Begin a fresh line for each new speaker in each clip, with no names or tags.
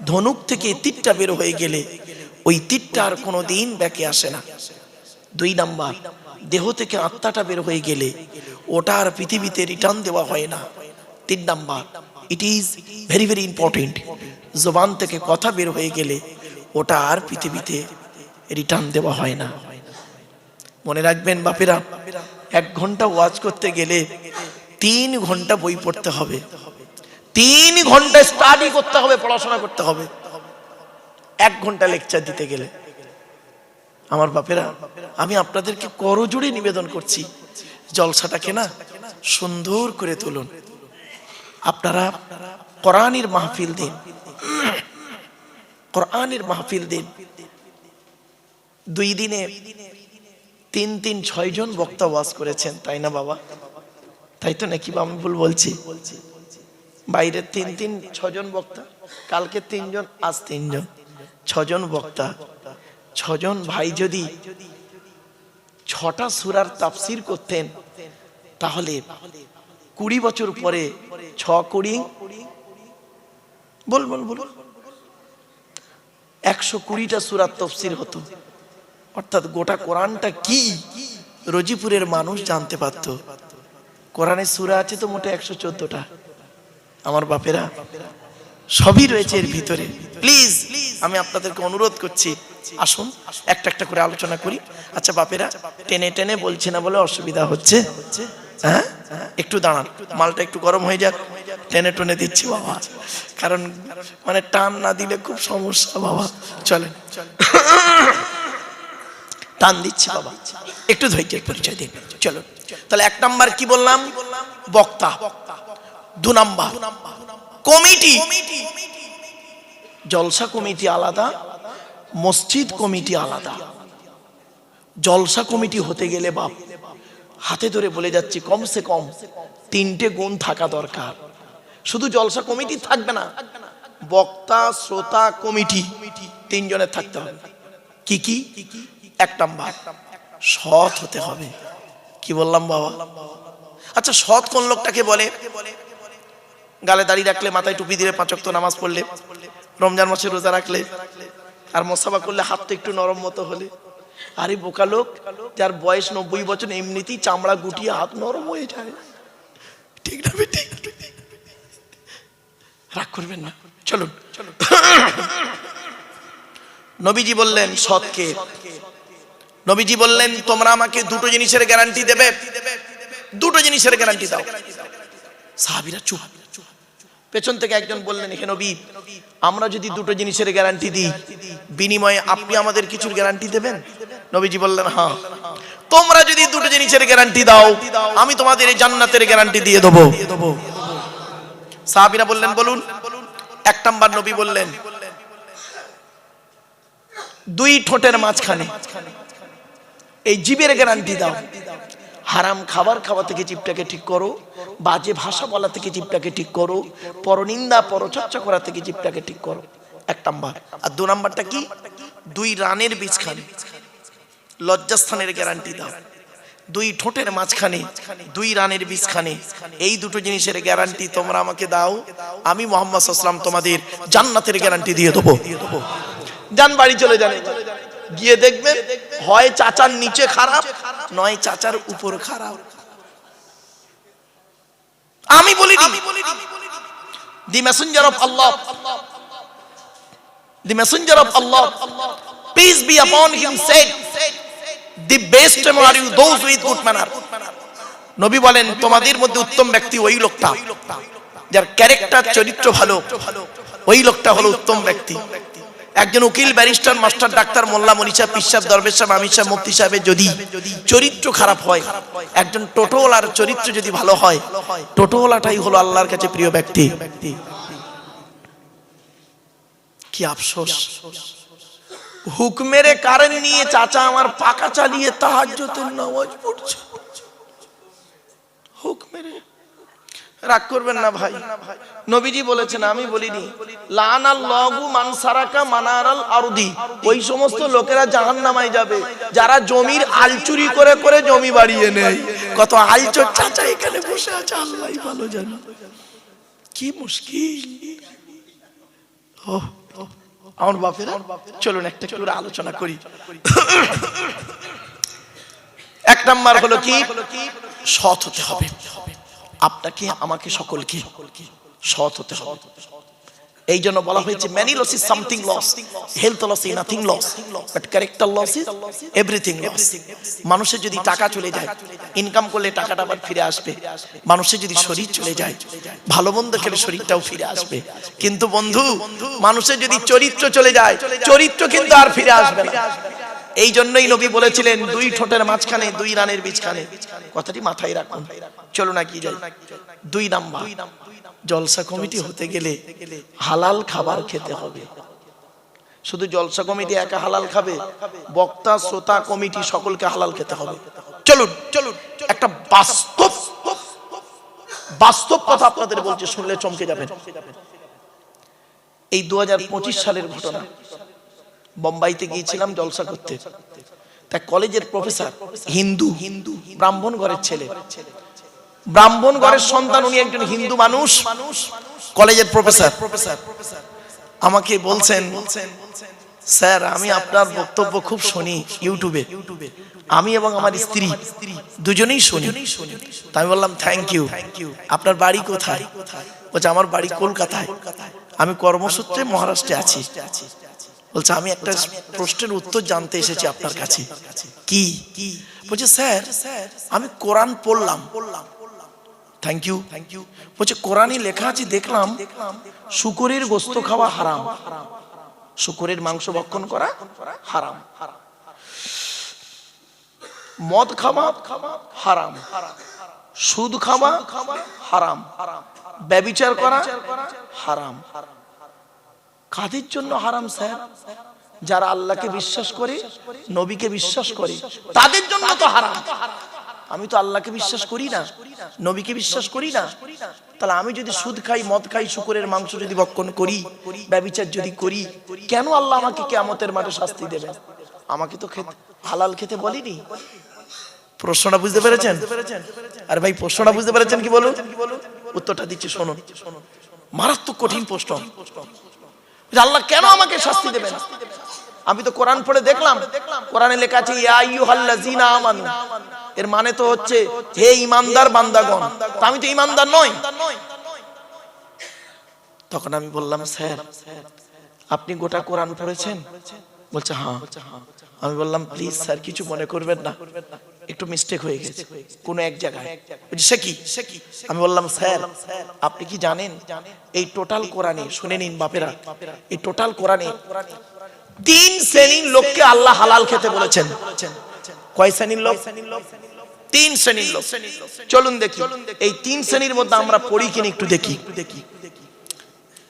ধনুক থেকে তীরটা বের হয়ে গেলে ওই তীরটা আর কোনোদিন ব্যাকে আসে না। 2 নাম্বার, দেহ থেকে আত্মাটা বের হয়ে গেলে ওটা আর পৃথিবীতে রিটার্ন দেওয়া হয় না। 3 number, it is very very important, জবান থেকে কথা বের হয়ে গেলে ওটা আর পৃথিবীতে রিটার্ন দেওয়া হয় না। মনে রাখবেন বাপেরা, 1 ঘন্টা ওয়াজ করতে গেলে 3 ঘন্টা বই পড়তে হবে, 3 ঘন্টা স্টাডি করতে হবে, পড়াশোনা করতে হবে 1 ঘন্টা লেকচার দিতে গেলে। আমার বাপেরা, আমি আপনাদেরকে করজোড়ে নিবেদন করছি, জলসাটাকে না সুন্দর করে তুলুন। আপনারা কোরআনের মাহফিল দিন, কোরআনের মাহফিল দিন। 2 দিনে 3 6 জন বক্তা ওয়াজ করেছেন, তাই না বাবা? তাই তো নাকি? আমি ভুল বলছি? বাইরে 3 6 জন বক্তা, কালকে 3 জন, আজ 3 জন, 6 জন বক্তা। 6 জন ভাই যদি 6টা সূরার তাফসীর করতেন, তাহলে 20 বছর পরে 6 কোটি বল 120টা সূরার তাফসীর হতো। অর্থাৎ গোটা কোরআনটা কি রোজিপুরের মানুষ জানতে পারত। কোরআনের সূরা আছে তো মোটে 114টা। আমার বাপেরা, সবই রয়েছে এর ভিতরে। প্লিজ আমি আপনাদেরকে অনুরোধ করছি, আসুন একটা একটা করে আলোচনা করি। আচ্ছা বাপেরা, টেনে টেনে বলছি না বলে অসুবিধা হচ্ছে? হ্যাঁ, একটু দাঁড়ান, মালটা একটু গরম হয়ে যাক, টেনে টেনে দিচ্ছি বাবা, কারণ মানে টান না দিলে খুব সমস্যা বাবা। চলেন, টান দিচ্ছি বাবা, একটু ধৈর্যের পরিচয় দিন। চলো, তাহলে 1 নাম্বার কি বললাম? বক্তা। 2 নাম্বার কমিটি। জলসা কমিটি আলাদা, মসজিদ কমিটি আলাদা। জলসা কমিটি হতে গেলে বাপ, হাতে ধরে বলে যাচ্ছি, কমসে কম 3টে গুণ থাকা দরকার। শুধু জলসা কমিটি থাকবে না, বক্তা, শ্রোতা, কমিটি 3 জনের থাকতে হবে। কি কি? 1 নাম্বার, সৎ হতে হবে। কি বললাম বাবা? আচ্ছা, সৎ কোন লোকটাকে বলে? গালে দাড়ি রাখলে, মাথায় টুপি দিলে, 5 ওয়াক্ত নামাজ পড়লে, রমজান মাসে রোজা রাখলে, আর মোসাফা করলে, হাতটা একটু নরম মতো হলে। আরে বোকা লোক, যার বয়স 90 বছর, এমনিতেই চামড়া গুটিয়ে হাত নরম হয়ে যায়। ঠিক না? ঠিক, রাগ করবেন না, চলুন। নবীজি বললেন সৎকে, নবীজি বললেন তোমরা আমাকে 2টো জিনিসের গ্যারান্টি দেবে, 2টো জিনিসের গ্যারান্টি দাও। সাহাবীরা চুপ। পেছন থেকে একজন বললেন, হে নবী, আমরা যদি 2টো জিনিসের গ্যারান্টি দিই, বিনিময়ে আপনি আমাদের কিছুর গ্যারান্টি দেবেন? নবীজি বললেন, হ্যাঁ। তোমরা যদি 2টো জিনিসের গ্যারান্টি দাও, আমি তোমাদের এই জান্নাতের গ্যারান্টি দিয়ে দেবো। সাহাবীরা বললেন, বলুন। 1 নাম্বার নবী বললেন, 2 ঠোঁটের মাঝখানে এই জিভের গ্যারান্টি দাও। হারাম খাবার খাওয়া থেকে জিভটাকে ঠিক করো, বাজে ভাষা বলা থেকে জিভটাকে ঠিক করো, পরনিন্দা পরচর্চা করা থেকে জিভটাকে ঠিক করো। 1 নাম্বার। আর 2 নাম্বারটা কি? 2 রানের বীজখানে লজ্জাস্থানের গ্যারান্টি দাও। 2 ঠোঁটের মাঝখানে 2 রানের বীজখানে, এই 2টো জিনিসের গ্যারান্টি তোমরা আমাকে দাও, আমি মুহাম্মদ সাল্লাল্লাহু আলাইহি ওয়াসাল্লাম তোমাদের জান্নাতের গ্যারান্টি দিয়ে দেবো। যান বাড়ি চলে যান, গিয়ে দেখবেন হয় চাচার নিচে খারাপ, নয় চাচার উপর খারাপ। আমি বলি, দি Messenger of Allah, the messenger of Allah, peace be upon him, said, the best among you those with good manner. নবী বলেন, তোমাদের মধ্যে উত্তম ব্যক্তি ওই লোকটা যার ক্যারেক্টার, চরিত্র ভালো, ওই লোকটা হলো উত্তম ব্যক্তি। একজন উকিল, ব্যারিস্টার, মাস্টার, ডাক্তার, মোল্লা, মনি সাহেব, পীর সাহেব, দরবেশ সাহেব, আমির সাহেব, মুফতি সাহেবের যদি চরিত্র খারাপ হয়, একজন টোটোওয়ালার চরিত্র যদি ভালো হয়, টোটোওয়ালাটাই হলো আল্লাহর কাছে প্রিয় ব্যক্তি। কি আফসোস, হুকমের কারণ নিয়ে চাচা আমার পাকা চালিয়ে তাহাজ্জুদের নামাজ পড়ছে। হুকমের, রাগ করবেন না ভাই, নবীজি বলেছেন, আমি বলিনি। লানাল্লাহু মান সারাকা মানারাল আরদি, ওই সমস্ত লোকেরা জাহান্নামায় যাবে যারা জমির আল চুরি করে করে জমি বাড়িয়ে নেয়। কত আলচোর চাচা এখানে বসে আছে, আল্লাহই ভালো জানে। কি মুশকিল। আমার বাপেরা, চলুন একটা করে আলোচনা করি। এক নাম্বার হলো কি, সৎ হতে হবে। আপনাকে আমাকে সকলকে সৎ হতে হবে। এই জন্য বলা হয়েছে many loss is something loss, health loss is nothing loss, but character loss is everything loss. মানুষের যদি টাকা চলে যায়, ইনকাম করলে টাকাটা আবার ফিরে আসবে। মানুষের যদি শরীর চলে যায়, ভালো মন্দ খেলে শরীরটাও ফিরে আসবে। কিন্তু বন্ধু, মানুষের যদি চরিত্র চলে যায়, চরিত্র কিন্তু আর ফিরে আসবে না। এই জন্যই নবী বলেছিলেন, দুই ঠোঁটের মাঝখানে দুই রানের বীজখানে। কথাটি মাথায় রাখুন। চলো না কি যাই। 2 নাম্বার, জলসা কমিটি হতে গেলে হালাল খাবার খেতে হবে। শুধু জলসা কমিটি একা হালাল খাবে? বক্তা, শ্রোতা, কমিটি সকলকে হালাল খেতে হবে। চলুন চলুন একটা বাস্তব কথা আপনাদের বলছি, শুনলে চমকে যাবেন। এই 2025 সালের ঘটনা। বোম্বাইতে গিয়েছিলাম জলসা করতে। তা কলেজের প্রফেসর, হিন্দু, ব্রাহ্মণ ঘরের ছেলে, ব্রাহ্মণ ঘরের সন্তান, উনি একজন হিন্দু মানুষ, কলেজের প্রফেসর। আমাকে বলছেন, স্যার আমি আপনার বক্তব্য খুব শুনি ইউটিউবে, আমি এবং আমার স্ত্রী দুজনেই শুনি। তাই বললাম থ্যাংক ইউ। আপনার বাড়ি কোথায়? বলছে আমার বাড়ি কলকাতায়, আমি কর্মসূত্রে মহারাষ্ট্রে আছি। বলছে আমি একটা প্রশ্নের উত্তর জানতে এসেছি আপনার কাছে। কি? বলছে স্যার আমি কোরআন পড়লাম। Thank you. বলছে কোরআনে লেখা আছে দেখলাম শূকরের গোশত খাওয়া হারাম, শূকরের মাংস ভক্ষণ করা হারাম, মদ খাওয়া হারাম, সুদ খাওয়া হারাম, ব্যভিচার করা হারাম। কাদের জন্য হারাম স্যার? যারা আল্লাহকে বিশ্বাস করে, নবীকে বিশ্বাস করে, তাদের জন্য তো হারাম। আমি তো আল্লাহকে বিশ্বাস করি না, নবীকে বিশ্বাস করি না, তাহলে আমি যদি সুদ খাই, মদ খাই, শূকরের মাংস যদি ভক্ষণ করি, ব্যভিচার যদি করি, কেন আল্লাহ আমাকে কিয়ামতের মাঠে শাস্তি দেবেন? আমাকে তো হালাল খেতে বলেনি। প্রশ্নটা বুঝতে পেরেছেন? আর ভাই প্রশ্নটা বুঝতে পেরেছেন কি বলুন? উত্তরটা দিচ্ছি শুনুন। মারাত্মক কঠিন প্রশ্ন। আল্লাহ কেন আমাকে শাস্তি দেবেন? আমি তো কোরআন পড়ে দেখলাম, কোরআনে লেখা আছে ইয়া আইয়ুহাল্লাযীনা আমানু, এর মানে তো হচ্ছে হে ঈমানদার বান্দাগণ। তা আমি তো ঈমানদার নই। তখন আমি বললাম স্যার আপনি গোটা কোরআন পড়েছেন? বলছে হ্যাঁ। আমি বললাম প্লিজ স্যার কিছু মনে করবেন না, একটু মিস্টেক হয়ে গেছে কোন এক জায়গায়। সে কি? আমি বললাম স্যার আপনি কি জানেন এই টোটাল কোরআনে, শুনে নিন বাপেরা, এই টোটাল কোরআনে 3 শ্রেণীর লোককে আল্লাহ হালাল খেতে বলেছেন। কয় শ্রেণীর লোক? 3 শ্রেণীর লোক। চলুন দেখি এই 3 শ্রেণীর মধ্যে আমরা পড়ি কিনা একটু দেখি।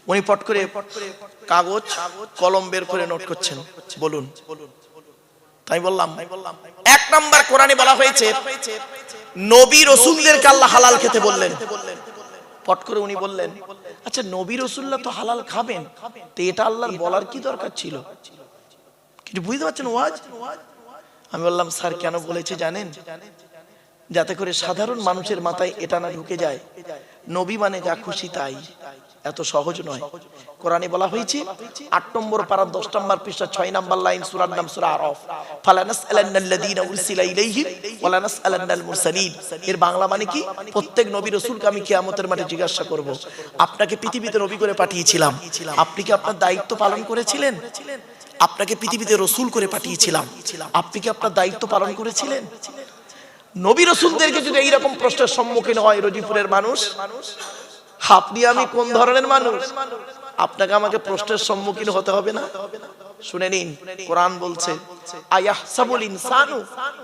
উনি পট করে কাগজ কলম বের করে নোট করছেন। বলুন। তাই বললাম 1 নাম্বার কোরআনে বলা হয়েছে নবী রাসূলদেরকে আল্লাহ হালাল খেতে বললেন। পট করে উনি বললেন আচ্ছা নবী রাসূলরা তো হালাল খাবেন, তো এটা আল্লাহর বলার কি দরকার ছিল? কিছু বুঝতে পারছেন ওয়াজ? আমি বললাম স্যার কেন বলেছে জানেন? যাতে করে সাধারণ মানুষের মাথায় এটা না ঢুকে যায় নবী মানে যা খুশি তাই। এত সহজ নয়। কোরআনে বলা হয়েছে 8 নম্বর পারা 10 নম্বর পৃষ্ঠা 6 নম্বর লাইন, সূরার নাম সূরা আরাফ, ফালানাসআলান্নাল্লাযীনা উরসিলা ইলাইহিম ওয়া লানাসআলান্নাল মুরসালিন। এর বাংলা মানে কি? প্রত্যেক নবী রাসূলকে আমি কিয়ামতের মাঠে জিজ্ঞাসা করব, আপনাকে পৃথিবীতে নবী করে পাঠিয়েছিলাম, আপনি কি আপনার দায়িত্ব পালন করেছিলেন? আপনাকে পৃথিবীতে রাসূল করে পাঠিয়েছিলাম, আপনি কি আপনার দায়িত্ব পালন করেছিলেন? নবী রাসূলদেরকে যদি এই রকম প্রশ্নের সম্মুখীন হয় রজিপুরের মানুষ, আপনি আমি কোন ধরনের মানুষ? আপনাকে আমাকে প্রশ্নের সম্মুখীন হতে হবে না? শুনে নিন কোরআন বলছে আয়াহসাবুল ইনসানু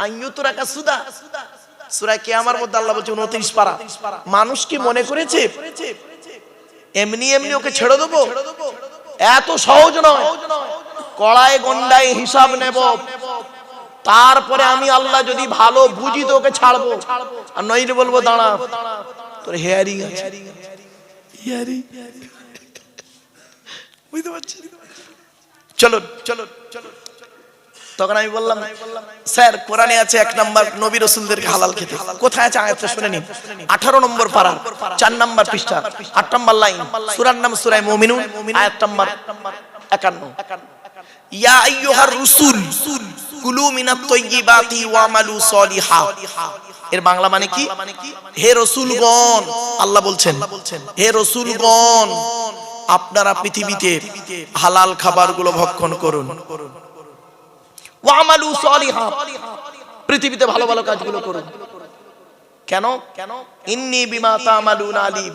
আইয়ুতরাকা সুদা, সূরা কিয়ামার মধ্যে আল্লাহ বলছে 29 পারা, মানুষ কি মনে করেছে এমনি এমনি ওকে ছেড়ে দেবো? এত সহজ নয়। কড়ায় গন্ডায় হিসাব নেব, তারপরে আমি আল্লাহ যদি ভালো বুঝি তো ওকে ছাড়বো, আর নইলে বলবো দাঁড়া তোর হেয়ারিং আছে। বুঝতে পারছি? চলো চলো চলো। তখন আমি বললাম স্যার কোরআনে আছে 1 নাম্বার নবী রাসূলদেরকে হালাল খেতে। কোথায় আছে আয়াতটা শুনে নিন। 18 নম্বর পারা 4 নম্বর পৃষ্ঠা 8 নম্বর লাইন, সূরার নাম সূরা মুমিনুন, আয়াত নম্বর 51 ইয়া আইয়ুহার রাসূল কুলু মিনাত তাইয়্যিবাতি ওয়ামালু সলিহা। এর বাংলা মানে কি? হে রাসূলগণ, আল্লাহ বলছেন হে রাসূলগণ আপনারা পৃথিবীতে হালাল খাবারগুলো ভক্ষণ করুন, ওয়ামালু সলিহা পৃথিবীতে ভালো ভালো কাজগুলো করুন। কেন? ইন্নী বিমা তা'মালুনা আলিম,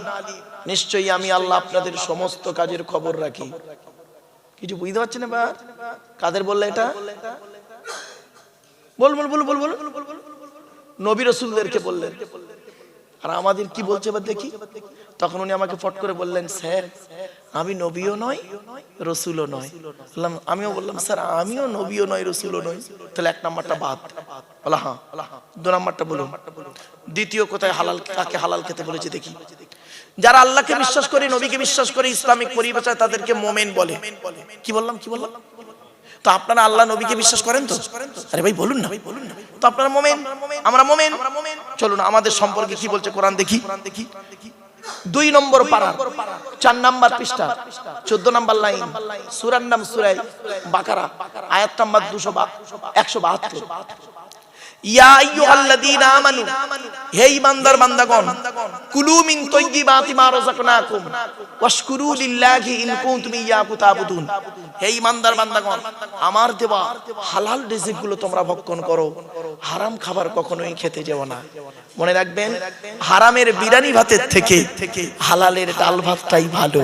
নিশ্চয়ই আমি আল্লাহ আপনাদের সমস্ত কাজের খবর রাখি। কিছু বুঝতে পারছেন না? বা কাদের বললে এটা? বল বল বল বল বল নবী রাসূলদেরকে বললেন। আর আমাদের কি বলছে এবার দেখি। তখন উনি আমাকে ফট করে বললেন, স্যার আমি নবীও নয় রাসূলও নয়। আমিও বললাম, স্যার আমিও নবীও নয় রাসূলও নয়। তাহলে এক নাম্বারটা বাদ। বলা হ্যাঁ। দু নাম্বারটা বলুন। দ্বিতীয় কোথায় হালাল, কাকে হালাল খেতে বলেছে দেখি। যারা আল্লাহকে বিশ্বাস করে, নবীকে বিশ্বাস করে, ইসলামিক পরিভাষায় তাদেরকে মুমিন বলে। কি বললাম? তো আপনারা আল্লাহ নবীকে বিশ্বাস করেন তো? আরে ভাই বলুন না। তো আপনারা মুমিন, আমরা মুমিন। চলুন আমাদের সম্পর্কে কি বলছে কোরআন দেখি। 2 নম্বর পারা 4 নাম্বার পৃষ্ঠা 14 নাম্বার লাইন, সূরার নাম সূরা বাকারা, আয়াত নাম্বার 172। ইয়া আইয়ুহাল্লাযীনা আমানু, হে ঈমানদার বান্দাগণ, কুলু মিন তাইয়্যিবাতি মা রাযাকনাকুম ওয়াশকুরু লিল্লাহি ইন কুনতুম ইয়্যাহু তা'বুদুন। হে ঈমানদার বান্দাগণ, আমার দেওয়া হালাল রিজিকগুলো তোমরা ভক্ষণ করো, হারাম খাবার কখনোই খেতে যেও না। মনে রাখবেন, হারামের বিরিয়ানি ভাতের থেকে হালালের ডাল ভাতটাই ভালো।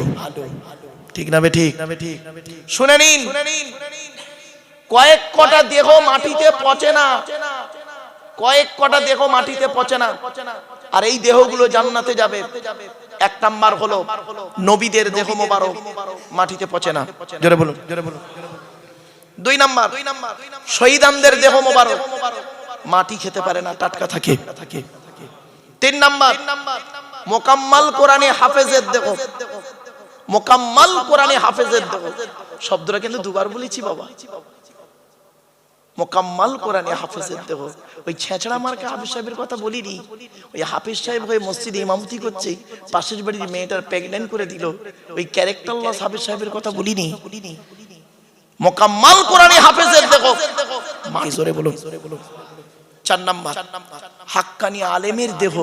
ঠিক না বে ঠিক? শুনে নিন, কয়েক কটা দেহ মাটিতে পচে না, কয়েক কটা দেহ মাটিতে পচে না, আর এই দেহগুলো জান্নাতে যাবে। 1 নাম্বার হলো নবীদের দেহ মোবারক মাটিতে পচে না, জোরে বলুন। 2 নাম্বার শহীদানদের দেহ মোবারক মাটি খেতে পারে না, টাটকা থাকে। 3 নাম্বার মোকাম্মাল কোরআনে হাফেজের দেহ, মোকাম্মাল কোরআনে হাফেজের দেহ। শব্দটা কিন্তু দুবার বলেছি বাবা। মোকাম্মাল কোরআনে হাফেজের দেহ। ওই ছেঁচড়া মার্কা হাফেজ সাহেবের কথা বলিনি। ওই হাফেজ সাহেব হয়ে মসজিদে ইমামতি করছে, পাশের বাড়ির মেয়েটার প্রেগন্যান্ট করে দিল, ওই ক্যারেক্টার লস হাফেজ সাহেবের কথা বলিনি। মোকাম্মাল কোরআনে হাফেজের দেহ। জোরে বলুন। 4 নাম্বার হাক্কানি আলেমের দেহ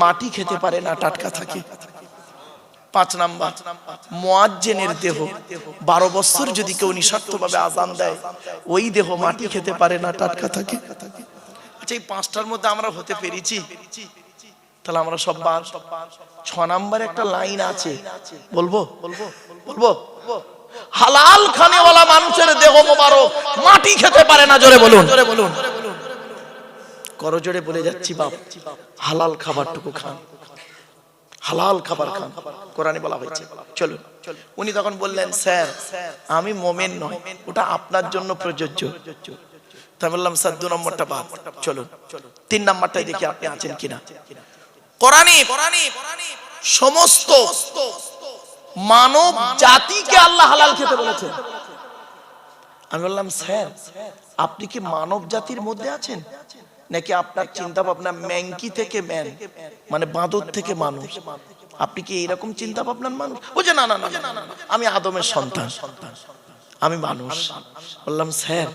মাটি খেতে পারে না, টাটকা থাকে। 5 নাম্বার মুয়াজ্জিনের দেহ, 12 বছর যদি কেউ নিঃস্বার্থভাবে আযান দেয়, ওই দেহ মাটি খেতে পারে না, টাটকা থাকে। আচ্ছা, এই 5টার মধ্যে আমরা হতে পেরেছি, তাহলে আমরা সব 6 নাম্বার একটা লাইন আছে, বলবো হালাল খানেওয়ালা মানুষের দেহ মোবারক মাটি খেতে পারে না, জোরে বলুন। করজোড়ে বলে যাচ্ছি বাপ, হালাল খাবারটুকু খান, হালাল খাবার খান, কোরআনে বলা হয়েছে। চলুন, উনি তখন বললেন, স্যার আমি মুমিন নই, ওটা আপনার জন্য প্রযোজ্য। তাই বললাম, স্যার 2 নম্বরটা বাদ, চলুন 3 নাম্বারটাই দেখি আপনি আছেন কিনা। কোরআনে সমস্ত মানব জাতিকে আল্লাহ হালাল খেতে বলেছেন। আমি বললাম, স্যার আপনি কি মানব জাতির মধ্যে আছেন, নাকি আপনার চিন্তা ভাবনা ম্যাংকি থেকে ম্যান, মানে বাঁদর থেকে মানুষ? আপনি কি এরকম চিন্তা ভাবনার মানুষ? বুঝে না, আমি আদমের সন্তান, আমি মানুষ। বললাম, স্যার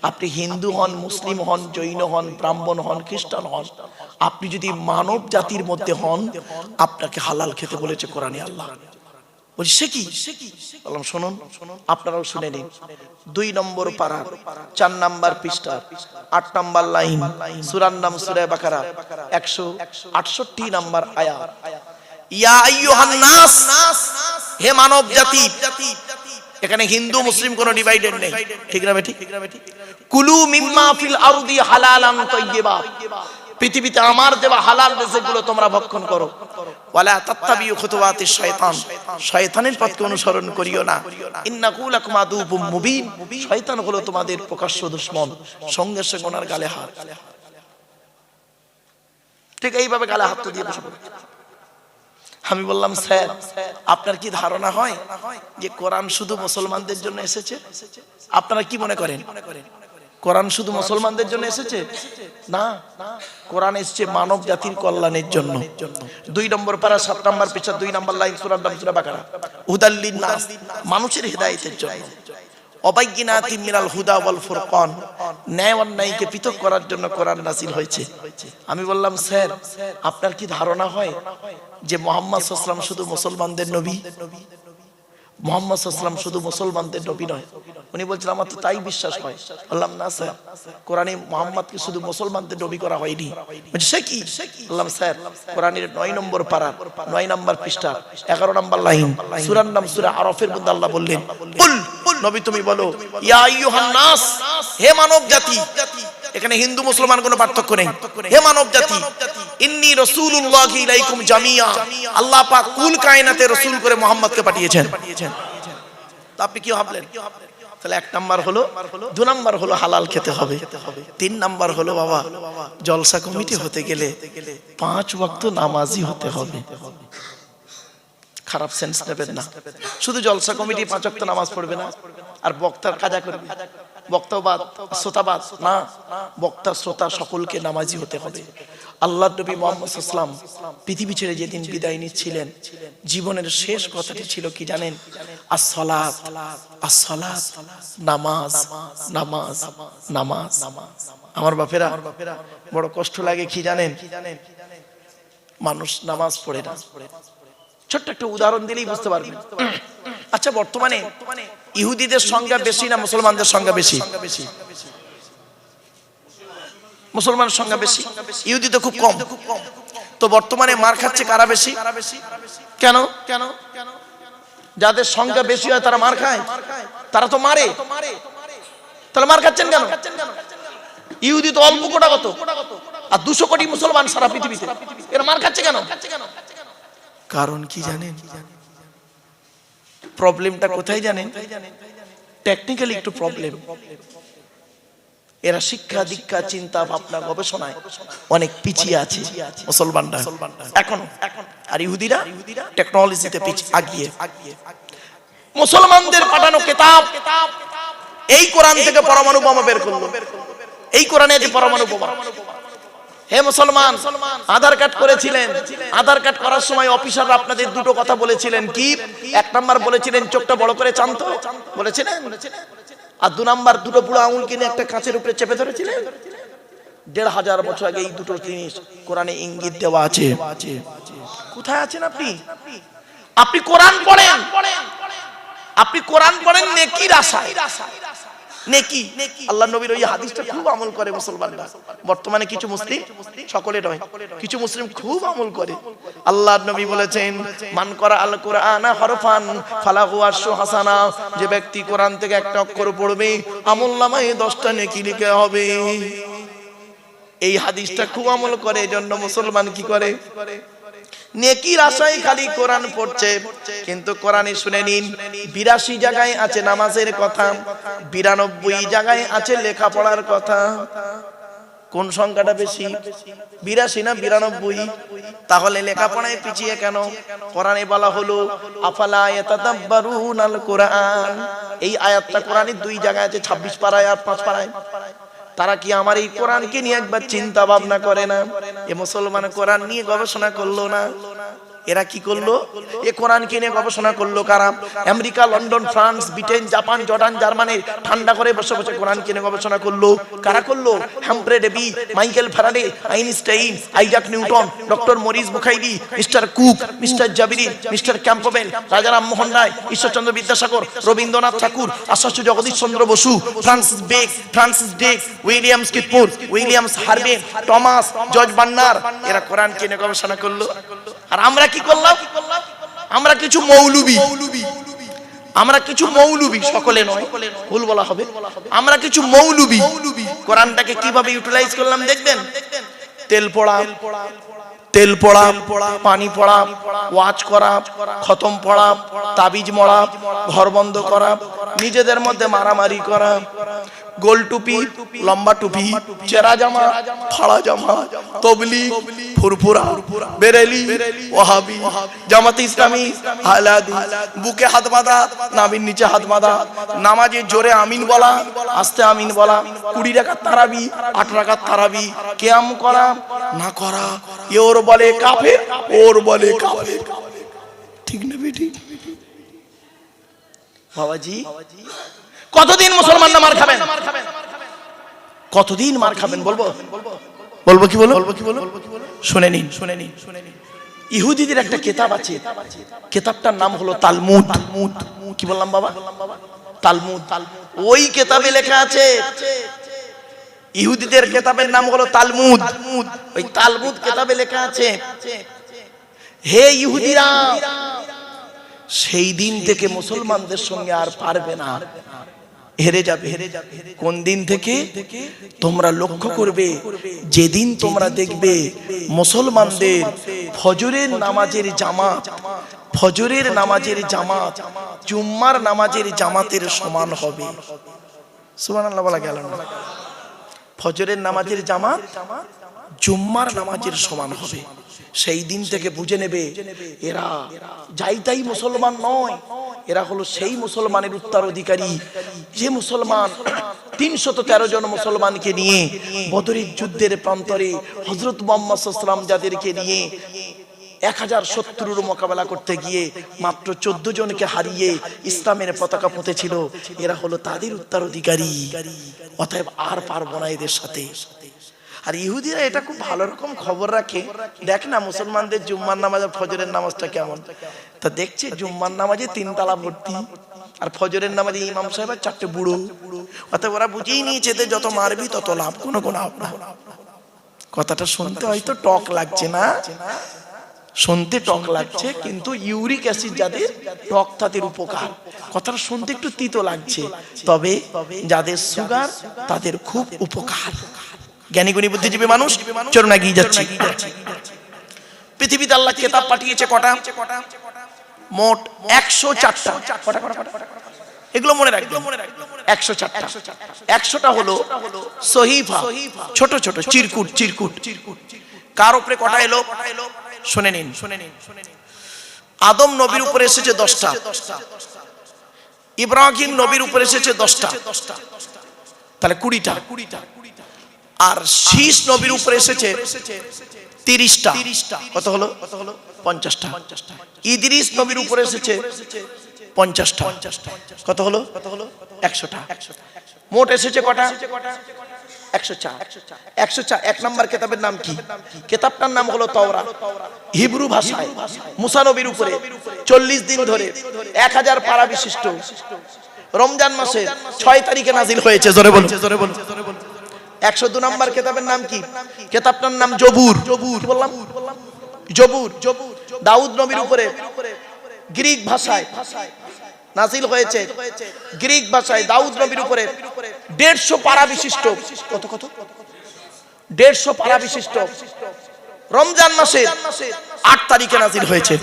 আপনি হিন্দু হন, মুসলিম হন, জৈন হন, ব্রাহ্মণ হন, খ্রিস্টান হন, আপনি যদি মানব জাতির মধ্যে হন, আপনাকে হালাল খেতে বলেছে কোরআনে আল্লাহ। বলছি সে কি? বললাম, শুনুন, আপনারাও শুনে নিন। 2 নম্বর পারা 4 নাম্বার পৃষ্ঠা 8 নাম্বার লাইন, সূরার নাম সূরা বাকারা 168 নাম্বার আয়াত। ইয়া আইয়ুহান নাস, হে মানব জাতি। এখানে হিন্দু মুসলিম কোনো ডিভাইডেড নেই, ঠিক না বেঠিক? কুলু মিম্মা ফিল আরদি হালালান তাইয়্যিবা, পৃথিবীতে আমার দেওয়া হালাল রিজিকগুলো তোমরা ভক্ষণ করো। ওয়ালা তাত্তাবিউ খুতুওয়াতিশ শায়তান, শয়তানের পথকে অনুসরণ করিও না। ইন্নাহু লাকুম আদুউম মুবিন, শয়তান হলো তোমাদের প্রকাশ্য দুশমন। সঙ্গে সঙ্গে ওনার গালে হাত, ঠিক এইভাবে গালে হাত দিয়ে বসে পড়ে। আমি বললাম, স্যার আপনার কি ধারণা হয় যে কোরআন শুধু মুসলমানদের জন্য এসেছে? আপনারা কি মনে করেন কোরআন শুধু মুসলমানদের জন্য এসেছে? না, কোরআন এসেছে মানব জাতির কল্যাণের জন্য। 2 নম্বর পারা 7 নম্বর পৃষ্ঠা 2 নম্বর লাইন সূরার নাম সূরা বাকারা, হুদাল্লিন নাস, মানুষের হেদায়েতের জন্য। অবাইয়িনাতি মিনাল হুদা ওয়াল ফুরকান, ন্যায় অন্যায়কে পৃথক করার জন্য কোরআন নাযিল হয়েছে। আমি বললাম স্যার আপনার কি ধারণা হয় যে মুহাম্মদ সাল্লাল্লাহু আলাইহি ওয়াসাল্লাম শুধু মুসলমানদের নবী? মুহাম্মদ সাল্লাল্লাহু আলাইহি ওয়াসাল্লাম শুধু মুসলমানদের নবী নয়। উনি বলছেন আমার তো তাই বিশ্বাস হয়। বললাম না স্যার, কোরআনে মুহাম্মদকে শুধু মুসলমানদের নবী করা হয়নি। বলছে সে কি? বললাম স্যার কোরআনের 9 নম্বর পারা 9 নম্বর পৃষ্ঠা 11 নম্বর লাইন সূরার নাম সূরা আরাফের মধ্যে আল্লাহ বললেন, কুল নবী তুমি বলো, ইয়া আইয়ুহান নাস, হে মানব জাতি। এখানে হিন্দু মুসলমান কোনো পার্থক্য নেই। হে মানব জাতি, ইন্নী রাসূলুল্লাহি ইলাইকুম জামিয়া, আল্লাহ পাক কুল কায়নাতে রাসূল করে মুহাম্মদকে পাঠিয়েছেন। তো আপনি কি ভাবলেন? তাহলে 1 নাম্বার হলো, 2 নাম্বার হলো হালাল খেতে হবে, 3 নাম্বার হলো বাবা জলসা কমিটি হতে গেলে 5 ওয়াক্ত নামাজি হতে হবে। খারাপ সেন্স নেবেন না, শুধু জলসা কমিটি 5 ওয়াক্ত নামাজ পড়বে না আর বক্তার কাজা করবে, বক্তাবাদ শ্রোতাবাদ না, বক্তা শ্রোতা সকলকে নামাজি হতে হবে। আল্লাহর নবী মুহাম্মদ সাল্লাল্লাহু আলাইহি ওয়াসাল্লাম পৃথিবী ছেড়ে যেদিন বিদায় নিচ্ছিলেন, জীবনের শেষ কথাটি ছিল কি জানেন? as-salat, as-salat, নামাজ, নামাজ, নামাজ। আমার বাপেরা বড় কষ্ট লাগে কি জানেন? মানুষ নামাজ পড়ে না। ছোট্ট একটা উদাহরণ দিলেই বুঝতে পারবেন। আচ্ছা বর্তমানে ইহুদিদের সংখ্যা বেশি না মুসলমানদের সংখ্যা বেশি? মুসলমানের সংখ্যা বেশি, ইহুদি তো খুব কম। তো বর্তমানে মার খাচ্ছে কারা বেশি? কেন? যাদের সংখ্যা বেশি হয় তারা মার খায়, তারা তো মারে, তাহলে মার খাচ্ছেন কেন? ইহুদি তো অল্প কোটাগত, আর 200 কোটি মুসলমান সারা পৃথিবীতে, এরা মার খাচ্ছে কেন? কারণ কি জানেন? প্রবলেমটা কোথায় জানেন? টেকনিক্যালি একটু প্রবলেম। এরা শিক্ষা দীক্ষা চিন্তা ভাবনা গবেষণায় অনেক পিছিয়ে আছে মুসলমানরা এখন, আর ইহুদিরা টেকনোলজিতে আগিয়ে। মুসলমানদের পাঠানো কিতাব এই কোরআন থেকে পরমাণু বোমা বের করলো, এই কোরআনে আছে পরমাণু বোমা। হে মুসলমান, আধার কার্ড করেছিলেন, আধার কার্ড করার সময় অফিসাররা আপনাদের দুটো কথা বলেছিলেন কি? 1 নাম্বার বলেছিলেন চোখটা বড় করে চান তো, বলেছিলেন। আর 2 নাম্বার দুটো বুড়ো আঙুল কিনে একটা কাঁচের উপরে চেপে ধরেছিলেন। 1500 বছর আগে এই দুটো জিনিস কোরআনে ইঙ্গিত দেওয়া আছে। কোথায় আছেন আপনি? আপনি কোরআন পড়েন, আপনি কোরআন পড়েন নেকির আশায়। নেকি, আল্লাহ নবীর ওই হাদিসটা খুব আমল করে মুসলমানরা। বর্তমানে কিছু মুসলিম, সকলে নয়, কিছু মুসলিম খুব আমল করে। আল্লাহর নবী বলেছেন, মান করা আল কুরআনা হরফান ফালাহু আশরু হাসানা, যে ব্যক্তি কোরআন থেকে একটা অক্ষর পড়বে আমলনামায় 10টা নেকি লিখা হবে। এই হাদিসটা খুব আমল করে, এজন্য মুসলমান কি করে? নেকির আশায় খালি কোরআন পড়ছে। কিন্তু কোরআনে শুনে নিন, 82 জায়গায় আছে নামাজের কথা, 92 জায়গায় আছে লেখাপড়ার কথা। কোন সংখ্যাটা বেশি? 82 না 92? তাহলে লেখাপড়ায় পিছিয়ে কেন? কোরআনে বলা হলো আফালা ইয়াতাদাব্বারুনাল কোরআন, এই আয়াতটা কোরআনে 2 জায়গায় আছে, 26 পারায় আর 5 পারায়। তারা কি আমার এই কোরআনকে নিয়ে একবার চিন্তা ভাবনা করে না? এ মুসলমান কোরআন নিয়ে গবেষণা করলো না। এরা কি করলো? এ কোরআনকে নিয়ে গবেষণা করলো কারা? America, London, France, Britain, Japan, Jordan, Germany ঠান্ডা করে বসে বসে কোরআনকে নিয়ে গবেষণা করলো। কারা করলো? Humphry Davy, Michael Faraday, Einstein, Isaac Newton, doctor Maurice Bucaille, mister Cook, mister জাবিরিন, mister Campbell, Raja Rammohan Roy, Ishwarchandra Vidyasagar, Rabindranath Tagore, Acharya Jagadish Chandra Bose, Francis Drake, Williams Keith Moore, Williams Harvey, Thomas, George Bernard, এরা কোরআনকে নিয়ে গবেষণা করলো। আর আমরা কি করলাম? আমরা কিছু মৌলবি, আমরা কিছু মৌলবি, সকলে নয়, ভুল বলা হবে, আমরা কিছু মৌলবি কোরআনটাকে কিভাবে ইউটিলাইজ করলাম দেখবেন। তেল পড়া, পানি পড়া, ওয়াজ করা, খতম পড়া, তাবিজ মরা, ঘর বন্ধ করা, নিজেদের মধ্যে মারামারি করা, গোল টুপি, লম্বা টুপি, চেরা জামা, ফাড়া জামা, তবলিগ, ফুরফুরা, বেরেলি, ওয়াহাবি, জামাতে ইসলামী, হালাদি, বুকে হাত বাঁধা, নাভির নিচে হাত বাঁধা, নামাজে জোরে আমিন বলা, আস্তে আমিন বলা, 20 রাকাত তারাবি, 8 রাকাত তারাবি, কিয়াম করা না করা, ওর বলে কাফের, ওর বলে কাফের। ঠিক না বেটি? বাবাজি কতদিন মুসলমান না মার খাবেন? কতদিন মার খাবেন? বলবো কি বলো? শুনে নিন। ইহুদিদের একটা কিতাব আছে, কিতাবটার নাম হলো তালমুদ। কি বললাম বাবা? তালমুদ। ওই কিতাবে লেখা আছে, ইহুদিদের কিতাবের নাম হলো তালমুদ। ওই তালমুদ কিতাবে লেখা আছে, হে ইহুদিরা, সেই দিন থেকে মুসলমানদের সঙ্গে আর পারবে না, হেরে যাবে। কোন দিন থেকে? তোমরা লক্ষ্য করবে, যেদিন তোমরা দেখবে মুসলমানদের ফজরের নামাজের জামাত জুম্মার নামাজের জামাতের সমান হবে। সুবহানাল্লাহ বলা গেল না? ফজরের নামাজের জামাত জুম্মার নামাজের সমান হবে। সেই দিন থেকে বুঝে নেবে এরা যাই তাই মুসলমান নয়, এরা হলো সেই মুসলমানের উত্তরাধিকারী যে মুসলমান 313 জন মুসলমানকে নিয়ে বদরের যুদ্ধের প্রান্তরে হযরত মুহাম্মদ সাল্লাল্লাহু আলাইহি ওয়াসাল্লাম যাদেরকে নিয়ে 1000 শত্রুর মোকাবেলা করতে গিয়ে মাত্র 14 জনকে হারিয়ে ইসলামের পতাকা পুঁতেছিল, এরা হলো তাদের উত্তরাধিকারী। অতএব আর পারবো না এদের সাথে। আর ইহুদিরা এটা খুব ভালো রকম খবর রাখে, দেখ না মুসলমানদের জুম্মার নামাজ আর ফজরের নামাজটা কেমন। তা দেখছে জুম্মার নামাজে 3 তালা ভর্তি, আর ফজরের নামাজে ইমাম সাহেব আর 4টে বুড়ো। অতএব ওরা বুঝেই নিয়েছে যে যত মারবি তত লাভ, কোনো লাভ না। কথাটা শুনতে হয়তো টক লাগছে না, শুনতে টক লাগছে, কিন্তু ইউরিক অ্যাসিড যাদের টক তাদের উপকার। কথাটা শুনতে একটু তিতো লাগছে, তবে যাদের সুগার তাদের খুব উপকার। জ্ঞানী গুণী বুদ্ধিজীবী মানুষ, চলুন এগিয়ে যাচ্ছি। পৃথিবীতে আল্লাহ কিতাব পাঠিয়েছে কটা? মোট 104টা। এগুলো মনে রাখবেন, 104টা। 100টা হলো সহিফা, ছোট ছোট চিরকুট। কার উপরে কটা এলো? শুনে নিন। আদম নবীর উপরে এসেছে 10টা, ইব্রাহিম নবীর উপরে এসেছে 10টা, তাহলে 20টা। আর শীষ নবীর উপরে এসেছে 30টা, কত হলো? 50টা। ইদ্রিস নবীর উপরে এসেছে 50টা, কত হলো? 100টা। মোট এসেছে কটা? 104। 104। 1 নম্বর কিতাবের নাম কি? কিতাবটার নাম হলো তাওরাত। হিব্রু ভাষায় মুসা নবীর উপরে 40 দিন ধরে 1000 পারা বিশিষ্ট রমজান মাসে 6 তারিখে নাজিল হয়েছে। জোরে বলুন। 102 নম্বর কিতাবের নাম কি? কিতাবটার নাম জবুর। কি বললাম? জবুর। দাউদ নবীর উপরে গ্রিক ভাষায় নাজিল হয়েছে, গ্রিক ভাষায় দাউদ নবীর উপরে 150 পারা বিশিষ্ট, কত 150 পারা বিশিষ্ট রমজান মাসে 8 তারিখে নাজিল হয়েছে।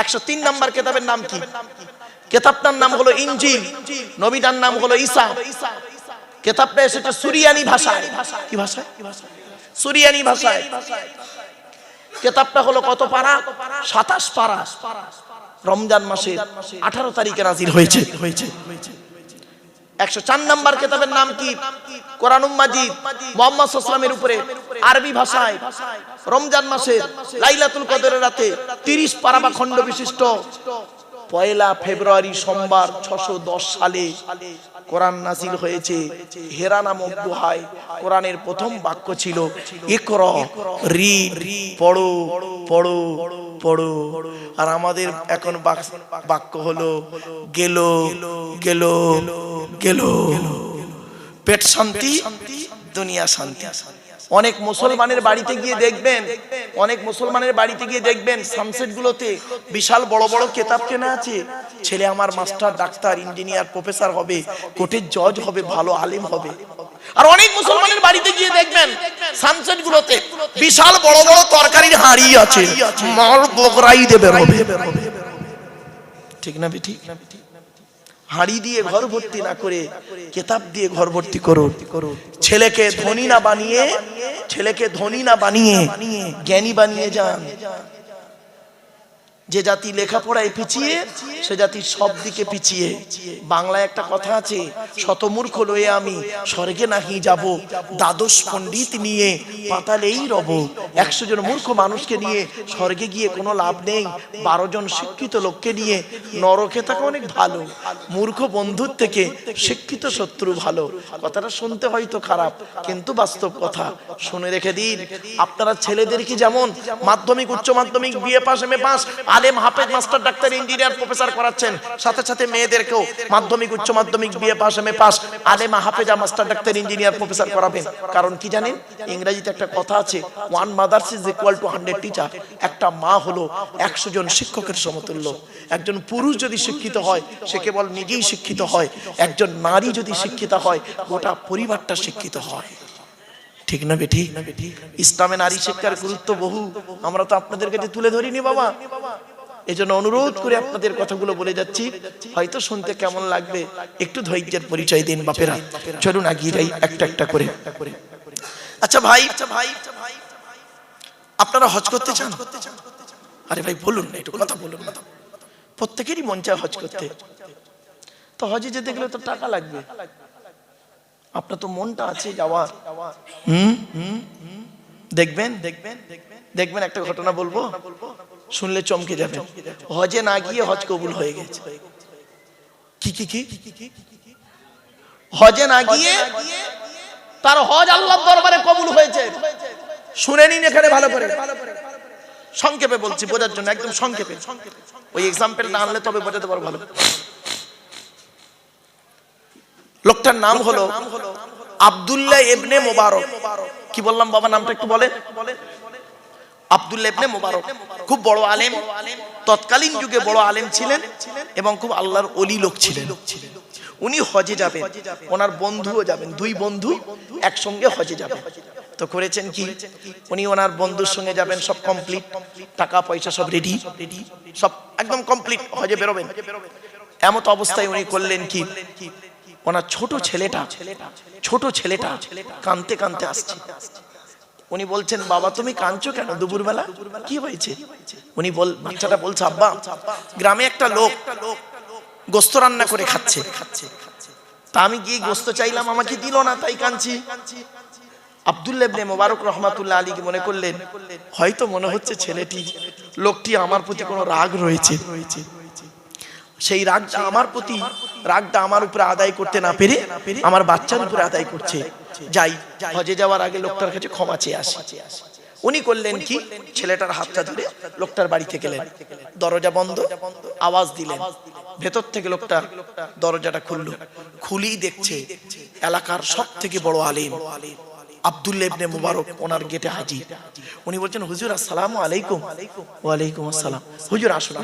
103 নম্বর কিতাবের নাম কি? কিতাবটার নাম হলো ইনজিল, নবীটার নাম হলো ঈসা। কিতাবটা এসেছে সুরিয়ানি ভাষায়। কি ভাষায়? সুরিয়ানি ভাষায়। কিতাবটা হলো কত পারা? 27 পারা। রমজান মাসে 18 তারিখে নাজিল হয়েছে। 104 নম্বর কিতাবের নাম কি? কোরআনুল মাজিদ। মুহাম্মদ সাল্লাল্লাহু আলাইহি ওয়াসাল্লামের উপরে আরবি ভাষায় রমজান মাসে লাইলাতুল কদরের রাতে 30 পারা বা খণ্ড বিশিষ্ট 1 ফেব্রুয়ারি সোমবার 610 সালে কোরআন নাজিল হয়েছে। হেরা নামক গুহায় কোরআনের প্রথম বাক্য ছিল ইকরা, রিড, পড়ো পড়ো পড়ো। আর আমাদের এখন বাক্য হলো গেল গেল গেল। পেট শান্তি, দুনিয়া শান্তি। অনেক মুসলমানের বাড়িতে গিয়ে দেখবেন, সানসেট গুলোতে বিশাল বড় বড় কিতাব কেনা আছে। ছেলে আমার মাস্টার, ডাক্তার, ইঞ্জিনিয়ার, প্রফেসর হবে, কোর্টের জজ হবে, ভালো আলেম হবে। আর অনেক মুসলমানের বাড়িতে গিয়ে দেখবেন সানসেট গুলোতে বিশাল বড় বড় তরকারির হাঁড়ি আছে, মাল বকরাই দেবে হবে। ঠিক না? ঠিক। হাঁড়ি দিয়ে ঘর ভর্তি না করে কিতাব দিয়ে ঘর ভর্তি করুন। ছেলেকে ধনী না বানিয়ে জ্ঞানী বানিয়ে যান। যে জাতি লেখাপড়ায় পিছিয়ে সে জাতি সব দিকে পিছিয়ে। বাংলায় একটা কথা আছে, শতমূর্খ লয়ে আমি স্বর্গে নাহি যাব, দ্বাদশ পণ্ডিত নিয়ে পাতালেই রব। 100 জন মূর্খ মানুষকে নিয়ে স্বর্গে গিয়ে কোনো লাভ নেই, 12 জন শিক্ষিত লোককে নিয়ে নরকে থাকা অনেক ভালো। মূর্খ বন্ধুর থেকে শিক্ষিত শত্রু ভালো। কথাটা শুনতে হয়তো খারাপ, কিন্তু বাস্তব কথা। শুনে রেখে দিন, আপনারা ছেলেদেরকে যেমন মাধ্যমিক, উচ্চ মাধ্যমিক, বিএ পাস, এমএ পাস, আলেম, হাফেজ, মাস্টার, ডাক্তার, ইঞ্জিনিয়ার, প্রফেসর করাচ্ছেন, সাথে সাথে মেয়েদেরকেও মাধ্যমিক, উচ্চ মাধ্যমিক, বিএ পাস, এমএ পাস, আলেম, হাফেজা, মাস্টার, ডাক্তার, ইঞ্জিনিয়ার, প্রফেসর করাবেন। কারণ কি জানেন? ইংরেজিতে একটা কথা আছে, 1 mother's is equal to 100 teacher. একটা মা হলো 100 জন শিক্ষকের সমতুল্য। একজন পুরুষ যদি শিক্ষিত হয় সে কেবল নিজেই শিক্ষিত হয়, একজন নারী যদি শিক্ষিত হয় গোটা পরিবারটা শিক্ষিত হয়। ঠিক না বেঠিক? ইসলামে নারী শিক্ষার গুরুত্ব বহু, আমরা তো আপনাদের কাছে তুলে ধরিনি বাবা। এজন্য অনুরোধ করে আপনাদের কথাগুলো বলে যাচ্ছি, হয়তো শুনতে কেমন লাগবে, একটু ধৈর্যের পরিচয় দিন বাপেরা। চলুন এগিয়ে যাই একটা একটা করে। আচ্ছা ভাই, আপনারা হজ করতে চান? আরে ভাই বলুন না, একটু কথা বলুন না। প্রত্যেকেরই মন চায় হজ করতে, তো হজে যেতে গেলে তো টাকা লাগবে। আপনার তো মনটা আছে যাওয়ার। দেখবেন একটা ঘটনা বলবো, শুনলে চমকে যাবে। হজে না গিয়ে হজ কবুল হয়ে গেছে। কি হজে না গিয়ে তার হজ আল্লাহর দরবারে কবুল হয়েছে। শুনে নিন এখানে ভালো করে, সংক্ষেপে বলছি বোঝার জন্য, একদম সংক্ষেপে। ওই এক্সাম্পল না আনলে তবে বোঝাতে পারবো ভালো। লোকটার নাম হলো আব্দুল্লাহ ইবনে মুবারক। কি বললাম বাবা? নামটা একটু বলেন। আব্দুল্লাহ ইবনে মুবারক খুব বড় আলেম, তৎকালীন যুগে বড় আলেম ছিলেন এবং খুব আল্লাহর ওলি লোক ছিলেন। উনি হজে যাবেন, ওনার বন্ধুও যাবেন, 2 বন্ধু একসঙ্গে হজে যাবেন। তো করেছেন কি, উনি ওনার বন্ধুর সঙ্গে যাবেন, সব কমপ্লিট, টাকা পয়সা সব রেডি, সব একদম কমপ্লিট, হজে বেরোবেন। এমত অবস্থায় উনি করলেন কি, ওনার ছোট ছেলেটা কাঁদতে কাঁদতে আসছে। উনি বলছেন, বাবা তুমি কাঁদছো কেন দুপুরবেলা, কি হয়েছে? বাচ্চাটা বলছে, আব্বা গ্রামে একটা লোক গোস্ত রান্না করে খাচ্ছে, তা আমি গিয়ে গোস্ত চাইলাম, আমাকে দিল না, তাই কাঁদছি। আব্দুল্লাহ ইবনে মুবারক রাহমাতুল্লাহ আলাইহি মনে করলেন, হয়তো মনে হচ্ছে লোকটি আমার প্রতি কোনো রাগ রয়েছে। সেই রাগটা আমার উপরে আদায় করতে না পেরে আমার বাচ্চার উপরে আদায় করছে। যাই, হজে যাওয়ার আগে লোকটার কাছে ক্ষমা চেয়ে আসি। উনি করলেন কি, ছেলেটার হাতটা ধরে লোকটার বাড়িতে গেলেন, দরজা বন্ধ, আওয়াজ দিলেন, ভেতর থেকে লোকটা দরজাটা খুলেই দেখছে এলাকার সবথেকে বড় আলেম আব্দুল্লাহ ইবনে মুবারক ওনার গেটে হাজির। উনি বলছেন, হুজুর আসসালামু আলাইকুম। ওয়ালাইকুম আসসালাম। হুজুর আসুন,